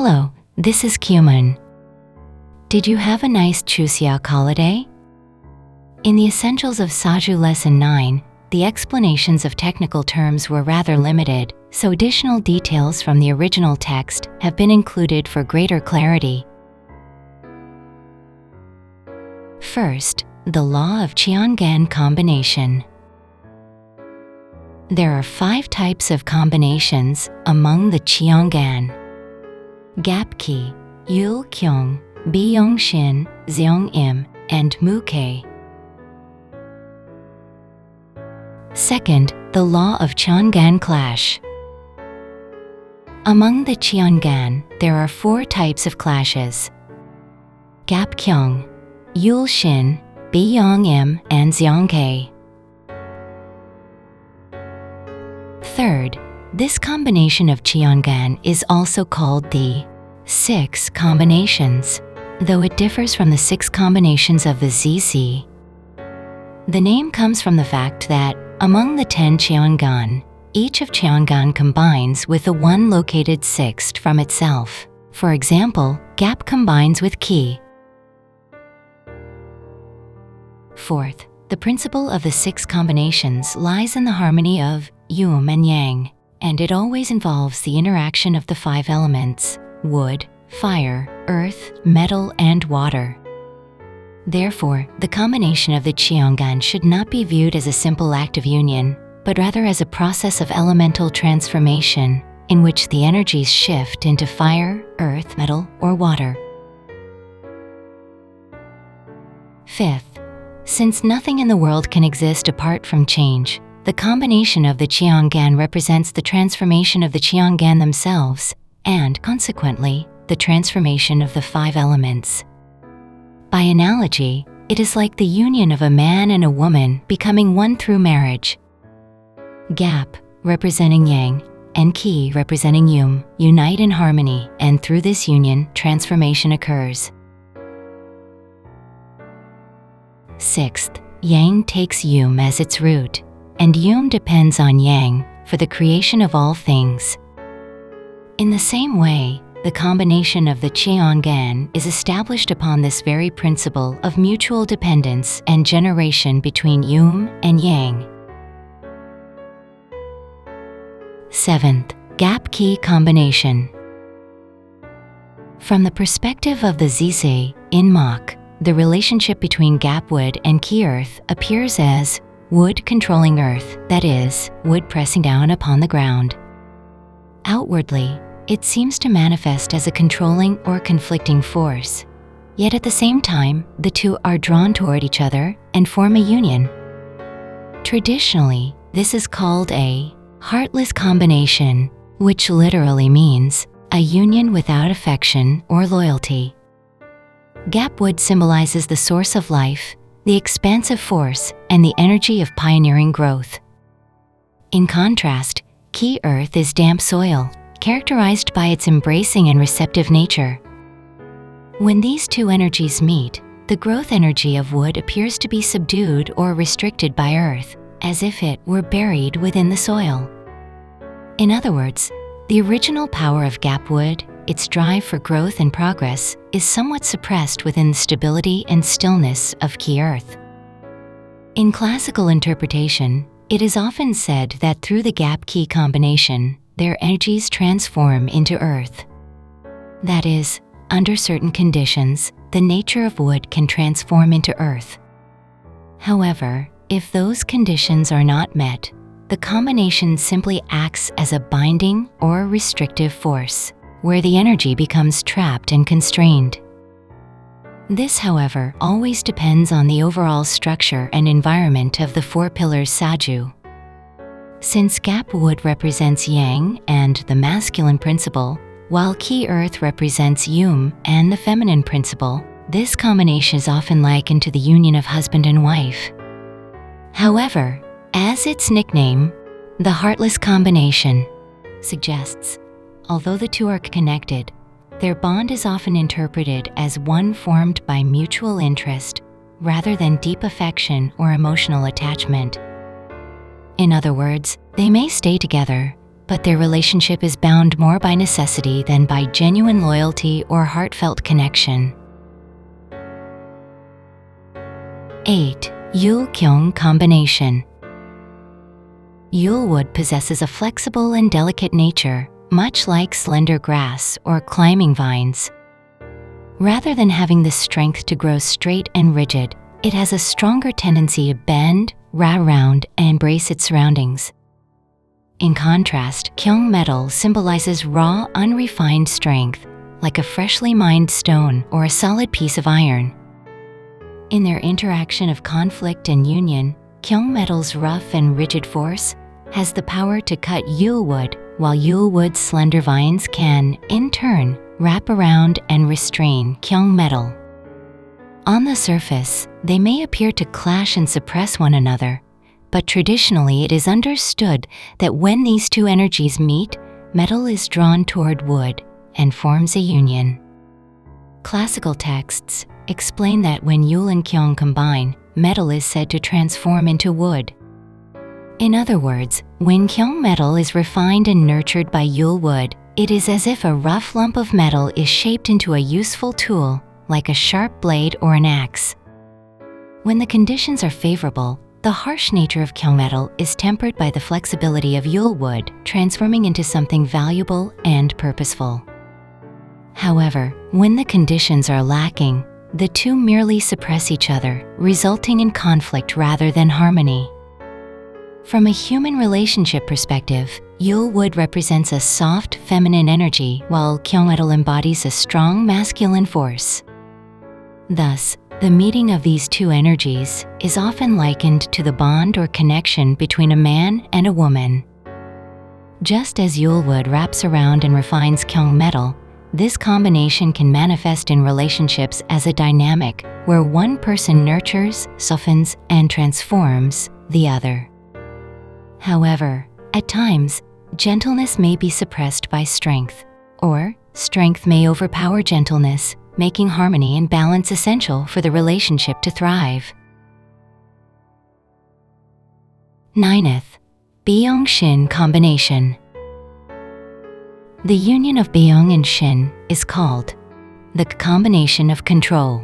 Hello, this is Geummun. Did you have a nice Chuseok holiday? In the Essentials of Saju Lesson 9, the explanations of technical terms were rather limited, so additional details from the original text have been included for greater clarity. First, the law of Cheongan combination. There are 5 types of combinations among the Cheongan: Gapki, Yul-kyung, Byung-shin, Zeong-im, and Muke. Second, the law of Cheongan clash. Among the Cheongan, there are 4 types of clashes: Gap-kyung, Yul-shin, Byung-im, and Zeong-ke. Third, this combination of Cheongan is also called the 6 combinations, though it differs from the 6 combinations of the ZC. The name comes from the fact that, among the 10 Cheongan, each of Cheongan combines with the one located 6th from itself. For example, Gap combines with Ki. Fourth, the principle of the 6 combinations lies in the harmony of Yum and Yang, and it always involves the interaction of the 5 elements: wood, fire, earth, metal, and water. Therefore, the combination of the Cheongan should not be viewed as a simple act of union, but rather as a process of elemental transformation in which the energies shift into fire, earth, metal, or water. Fifth, since nothing in the world can exist apart from change, the combination of the Cheongan represents the transformation of the Cheongan themselves, and, consequently, the transformation of the 5 elements. By analogy, it is like the union of a man and a woman becoming one through marriage. Gap, representing Yang, and Ki, representing Yum, unite in harmony, and through this union, transformation occurs. Sixth, Yang takes Yum as its root, and Yum depends on Yang for the creation of all things. In the same way, the combination of the Cheongan is established upon this very principle of mutual dependence and generation between Yum and Yang. Seventh, Gap-Ki combination. From the perspective of the Zise, in Mach, the relationship between Gap wood and Ki earth appears as wood controlling earth, that is, wood pressing down upon the ground. Outwardly, it seems to manifest as a controlling or conflicting force, yet at the same time, the two are drawn toward each other and form a union. Traditionally, this is called a heartless combination, which literally means a union without affection or loyalty. Gap wood symbolizes the source of life, the expansive force, and the energy of pioneering growth. In contrast, Ki earth is damp soil, characterized by its embracing and receptive nature. When these 2 energies meet, the growth energy of wood appears to be subdued or restricted by earth, as if it were buried within the soil. In other words, the original power of Gap wood, its drive for growth and progress, is somewhat suppressed within the stability and stillness of Ki earth. In classical interpretation, it is often said that through the Gap-Ki combination, their energies transform into earth. That is, under certain conditions, the nature of wood can transform into earth. However, if those conditions are not met, the combination simply acts as a binding or restrictive force, where the energy becomes trapped and constrained. This, however, always depends on the overall structure and environment of the 4 pillars Saju. Since Gap wood represents Yang and the masculine principle, while Ki earth represents Yum and the feminine principle, this combination is often likened to the union of husband and wife. However, as its nickname, the heartless combination, suggests, although the 2 are connected, their bond is often interpreted as one formed by mutual interest rather than deep affection or emotional attachment. In other words, they may stay together, but their relationship is bound more by necessity than by genuine loyalty or heartfelt connection. 8. Yul-Kyung combination. Yule wood possesses a flexible and delicate nature, much like slender grass or climbing vines. Rather than having the strength to grow straight and rigid, it has a stronger tendency to bend, wrap around, and embrace its surroundings. In contrast, Kyung metal symbolizes raw, unrefined strength, like a freshly mined stone or a solid piece of iron. In their interaction of conflict and union, Kyung metal's rough and rigid force has the power to cut Yule wood, while Yule wood's slender vines can, in turn, wrap around and restrain Kyung metal. On the surface, they may appear to clash and suppress one another, but traditionally it is understood that when these two energies meet, metal is drawn toward wood and forms a union. Classical texts explain that when Yule and Kyung combine, metal is said to transform into wood. In other words, when Kyung metal is refined and nurtured by Yule wood, it is as if a rough lump of metal is shaped into a useful tool, like a sharp blade or an axe. When the conditions are favorable, the harsh nature of Kyung metal is tempered by the flexibility of Yule wood, transforming into something valuable and purposeful. However, when the conditions are lacking, the two merely suppress each other, resulting in conflict rather than harmony. From a human relationship perspective, Yule wood represents a soft, feminine energy, while Kyung metal embodies a strong, masculine force. Thus, the meeting of these two energies is often likened to the bond or connection between a man and a woman. Just as Yule wood wraps around and refines Kyung metal, this combination can manifest in relationships as a dynamic where one person nurtures, softens, and transforms the other. However, at times, gentleness may be suppressed by strength, or strength may overpower gentleness, making harmony and balance essential for the relationship to thrive. 9th, Beong-Shin combination. The union of Beong and Shin is called the combination of control,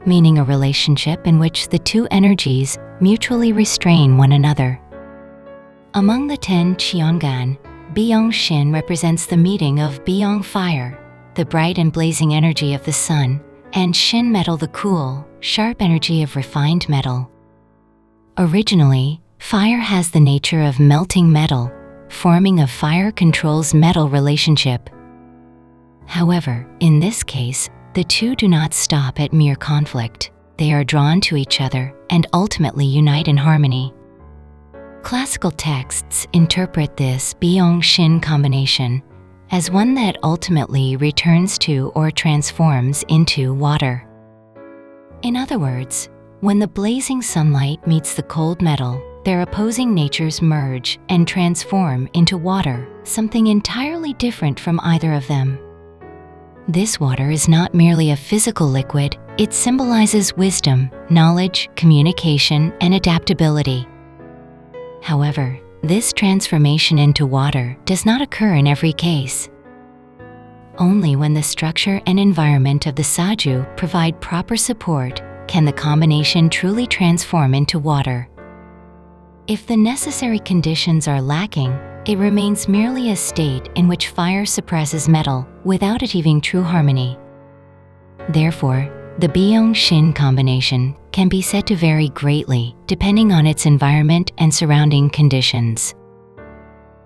meaning a relationship in which the two energies mutually restrain one another. Among the 10 Cheongan, Beong-Shin represents the meeting of Beong fire, the bright and blazing energy of the sun, and Shin metal, the cool, sharp energy of refined metal. Originally, fire has the nature of melting metal, forming a fire controls metal relationship. However, in this case, the two do not stop at mere conflict. They are drawn to each other and ultimately unite in harmony. Classical texts interpret this Beong-Shin combination as one that ultimately returns to or transforms into water. In other words, when the blazing sunlight meets the cold metal, their opposing natures merge and transform into water, something entirely different from either of them. This water is not merely a physical liquid, it symbolizes wisdom, knowledge, communication, and adaptability. However, this transformation into water does not occur in every case. Only when the structure and environment of the Saju provide proper support can the combination truly transform into water. If the necessary conditions are lacking, it remains merely a state in which fire suppresses metal without achieving true harmony. Therefore, the Beong-Shin combination can be said to vary greatly depending on its environment and surrounding conditions.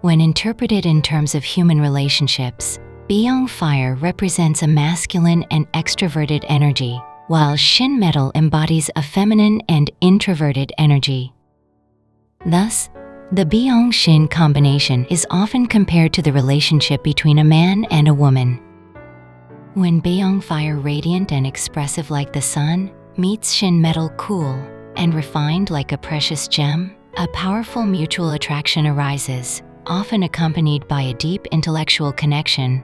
When interpreted in terms of human relationships, Beong fire represents a masculine and extroverted energy, while Shin metal embodies a feminine and introverted energy. Thus, the Beong-Shin combination is often compared to the relationship between a man and a woman. When Beong fire, radiant and expressive like the sun, meets Shin metal, cool and refined like a precious gem, a powerful mutual attraction arises, often accompanied by a deep intellectual connection.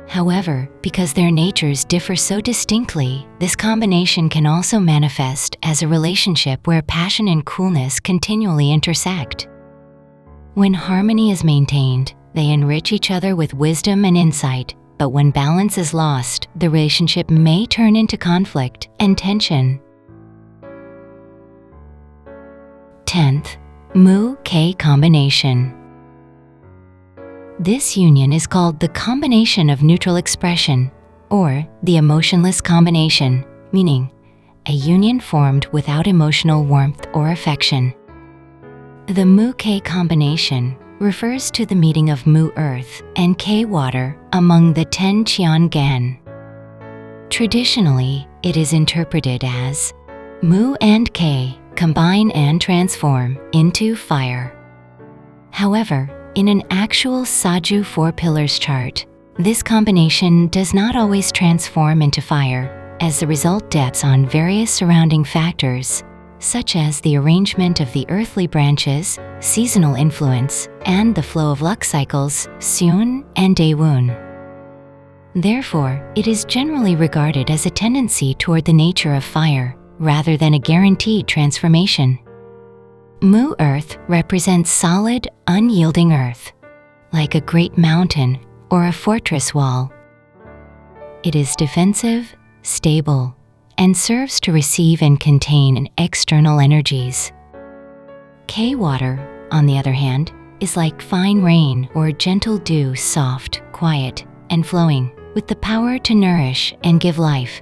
However, because their natures differ so distinctly, this combination can also manifest as a relationship where passion and coolness continually intersect. When harmony is maintained, they enrich each other with wisdom and insight, but when balance is lost, the relationship may turn into conflict and tension. 10th, Mu-K combination. This union is called the combination of neutral expression, or the emotionless combination, meaning a union formed without emotional warmth or affection. The Mu-K combination refers to the meeting of Mu-Earth and K-Water among the 10 Cheon-gan. Traditionally, it is interpreted as Mu and K combine and transform into fire. However, in an actual Saju 4 pillars chart, this combination does not always transform into fire, as the result depends on various surrounding factors, such as the arrangement of the earthly branches, seasonal influence, and the flow of luck cycles, Seon and Daewon. Therefore, it is generally regarded as a tendency toward the nature of fire, rather than a guaranteed transformation. Mu-Earth represents solid, unyielding earth, like a great mountain or a fortress wall. It is defensive, stable, and serves to receive and contain external energies. K-Water, on the other hand, is like fine rain or gentle dew, soft, quiet, and flowing, with the power to nourish and give life.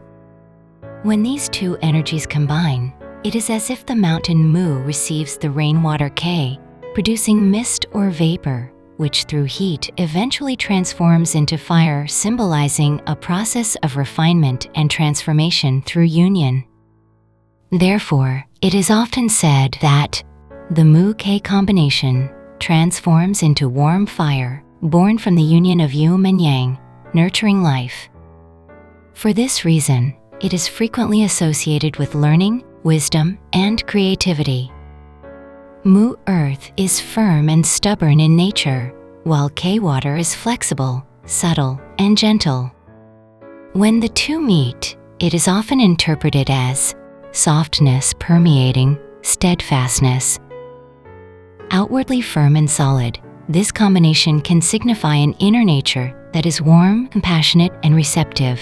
When these two energies combine, it is as if the mountain Mu receives the rainwater K, producing mist or vapor, which through heat eventually transforms into fire, symbolizing a process of refinement and transformation through union. Therefore, it is often said that the Mu-K combination transforms into warm fire, born from the union of Yum and Yang, nurturing life. For this reason, it is frequently associated with learning, wisdom, and creativity. Mu-Earth is firm and stubborn in nature, while K-Water is flexible, subtle, and gentle. When the two meet, it is often interpreted as softness permeating steadfastness. Outwardly firm and solid, this combination can signify an inner nature that is warm, compassionate, and receptive.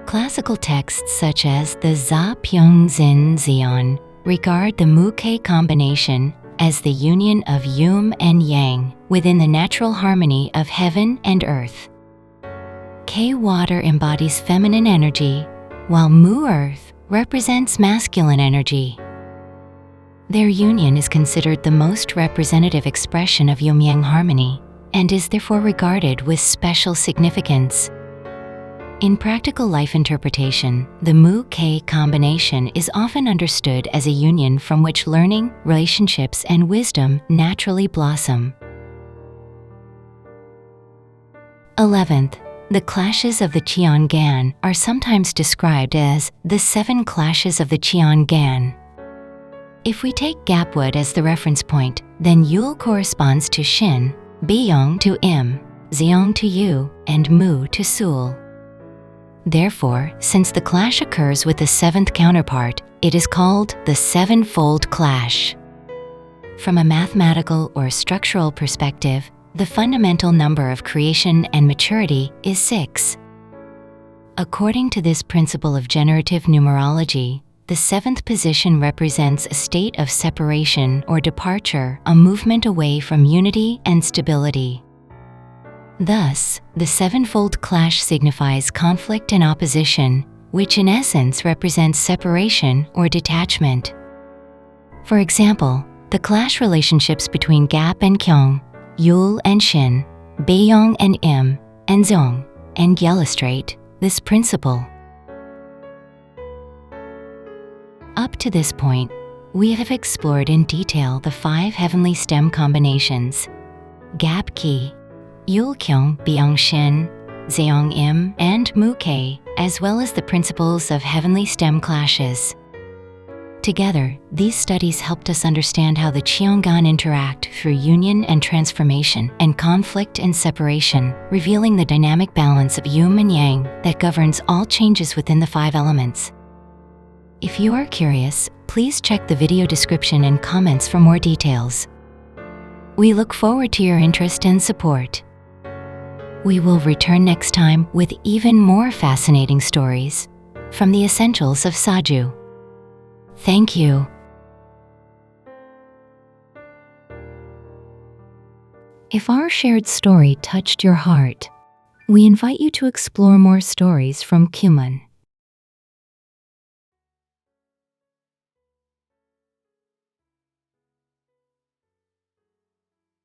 Classical texts such as the Za Pyong Zin Zeon regard the Mu-K combination as the union of Yum and Yang within the natural harmony of heaven and earth. K-Water embodies feminine energy, while Mu-Earth represents masculine energy. Their union is considered the most representative expression of Yum-Yang harmony and is therefore regarded with special significance. In practical life interpretation, the Mu-K combination is often understood as a union from which learning, relationships, and wisdom naturally blossom. 11th, the clashes of the Cheon-gan are sometimes described as the 7 clashes of the Cheon-gan. If we take Gapwood as the reference point, then Yul corresponds to Shin, Beyong to Im, Zeong to Yu, and Mu to Sul. Therefore, since the clash occurs with the 7th counterpart, it is called the sevenfold clash. From a mathematical or structural perspective, the fundamental number of creation and maturity is 6. According to this principle of generative numerology, the 7th position represents a state of separation or departure, a movement away from unity and stability. Thus, the sevenfold clash signifies conflict and opposition, which in essence represents separation or detachment. For example, the clash relationships between Gap and Kyung, Yul and Shin, Beyong and Im, and Zeong, and illustrate this principle. Up to this point, we have explored in detail the 5 heavenly stem combinations: Gap Ki, Yul Kyung Beyong Shin, Zeong Im, and Mu-K, as well as the principles of heavenly stem clashes. Together, these studies helped us understand how the Cheon-gan interact through union and transformation and conflict and separation, revealing the dynamic balance of Yum and Yang that governs all changes within the 5 elements. If you are curious, please check the video description and comments for more details. We look forward to your interest and support. We will return next time with even more fascinating stories from the Essentials of Saju. Thank you. If our shared story touched your heart, we invite you to explore more stories from Geummun.